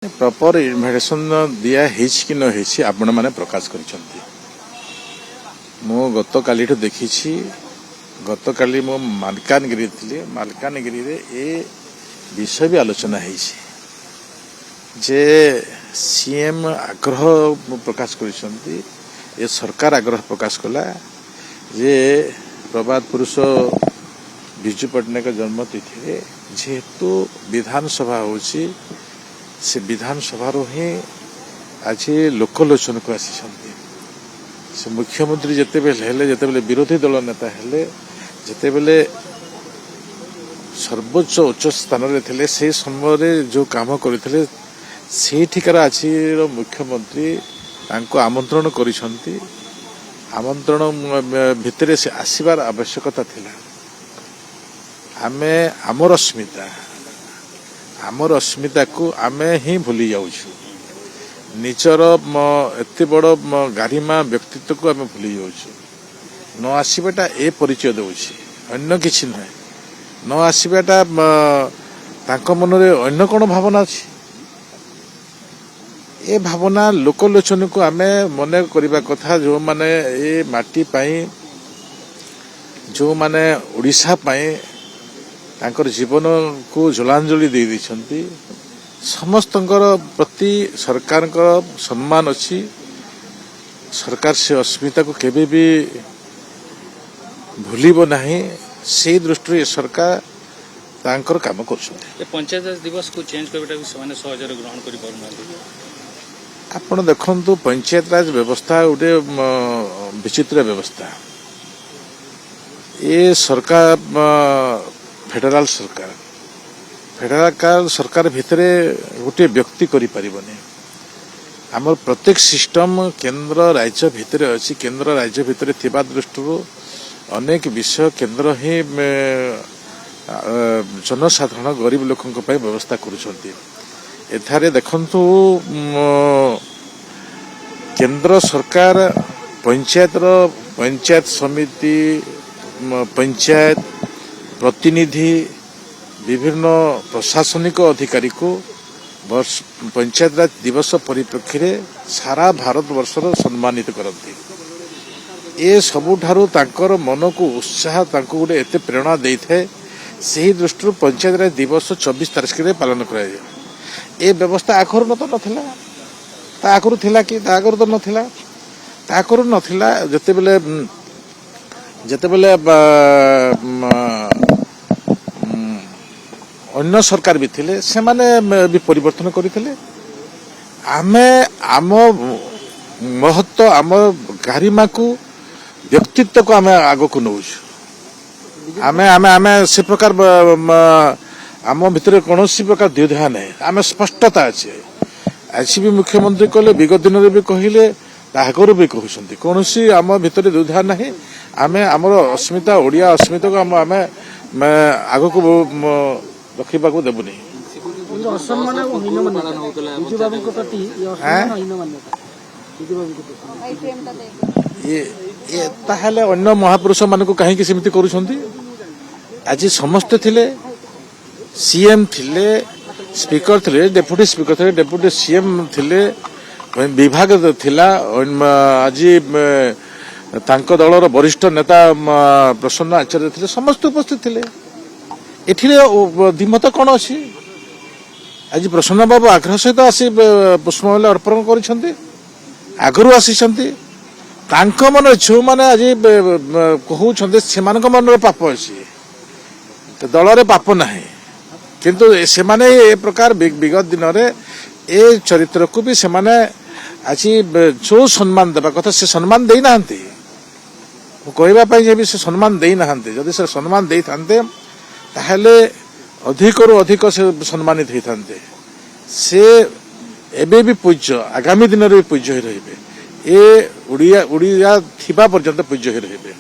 Proper invitation दिया कि न आपण मैंने प्रकाश करिसंती। मु गत काली देखी गत काली मो मालकानगिरी थी। मालकानगिरी रे ए विषय भी आलोचना है जे सीएम आग्रह प्रकाश करिसंती। ए सरकार आग्रह प्रकाश कला जे प्रभात पुरुष विजु पट्टनायक जन्मतिथि जेहेतु विधानसभा होची से विधानसभा ही आज लोकलोचन को आसी से मुख्यमंत्री जिते बेले विरोधी दल नेता हेले जिते बेले सर्वोच्च उच्च स्थान रे थिले से समय जो काम करते से ठिकार आज मुख्यमंत्री तांको आमंत्रण करिसंती। आमंत्रण भितर से आसबार आवश्यकता थिला। आमे आमर अस्मिता को आमे ही भूली जाऊछु। निजर एते बड़ गारिमा व्यक्तित्व को आमे भूली जाऊछु। न आसबाटा ए परिचय दउछि अन्य किछि नै। न आसबाटा तांको मनरे अन्य कोन भावना अछि। ए भावना लोकलोचन को आमे मने करिबा कथा। जो माने ए माटी पाई जो माने ओडिशा पाई तांकर जीवन को जलांजलि दे दैछंती समस्तंकर प्रति सरकार का सम्मान अच्छी। सरकार से अस्मिता को केबे भी भूलिबो नहीं। से दृष्टि सरकार तांकर काम करछंती। पंचायत दिवस को चेंज करबेटा भी समाने सहजरे ग्रहण करि पारुना। आपण देखंतु पंचायत राज व्यवस्था उडे विचित्र व्यवस्था। ये सरकार फेडरल सरकार भितर गोटे व्यक्ति करि परिबने। हमर प्रत्येक सिस्टम केंद्र राज्य भितर अछि। केंद्र राज्य भितर थिबा दृष्टि अनेक विषय केंद्र ही जनसाधारण गरीब लोकन को व्यवस्था करुछंती। एथारे देखंतु केंद्र सरकार पंचायत समिति पंचायत प्रतिनिधि विभिन्न प्रशासनिक अधिकारी को पंचायत राज दिवस परिप्रेक्षी सारा भारत वर्षर सम्मानित करती। ए सबुठारु तांकर मन को उत्साह तांको गोटे एते प्रेरणा दे थाए। से दृष्टि पंचायत राज दिवस 24 तारीख रे पालन कराए। ए व्यवस्था आखर न तो नथिला। ता आखर थिला कि ता आखर तो नथिला। ता आखर नथिला जते बेले अन्य सरकार भी थिले से माने भी परिवर्तन करथिले। आमे आम महत्व आम गारिमा को व्यक्तित्व को आमे आगो को नउछु। आमे आमे आमे से प्रकार आम भितर कौन प्रकार द्विधा नहीं। आम स्पष्टता अच्छे। आज भी मुख्यमंत्री कहले विगत दिन में भी कहले आगर भी कहते कौन आम भितर द्विधा नहीं। आमे आमर अस्मिता ओडिया अस्मिता को आम आग को रखा को देवनी। ताहले अन्य महापुरुष मान को कहीं सेमती करुछंती। आज समस्ते थिले सीएम थिले स्पीकर थिले डेप्यूटी स्पीकर थिले डेप्यूटी सीएम थिले विभाग थिला। आज तांको दलर वरिष्ठ नेता प्रसन्न आचार्य थिले समस्त उपस्थित थिले। एथिले दिमत कौन अच्छी। आज प्रसन्न बाबू आग्रह सहित आसी पुष्पमाल्य अर्पण करिसंती। आगरू आसीसंती। तांको मन जो माने आज कहउछंती सेमानक मन पाप अछि दल रे पाप नाही। किंतु से माने ए प्रकार विगत दिन रे ए चरित्र को भी से माने आज जो सम्मान देबा कथा से सम्मान देई नाहंती। कहबा पई जे भी से सम्मान देई नाहंती। जदि से सम्मान देई थांते ताहले अधिकरु अधिक से सम्मानित होई थांते। से एबे भी पूज्य आगामी दिन रे पूज्य रहिबे। ए उड़िया थिबा पर्यंत पूज्य रहिबे।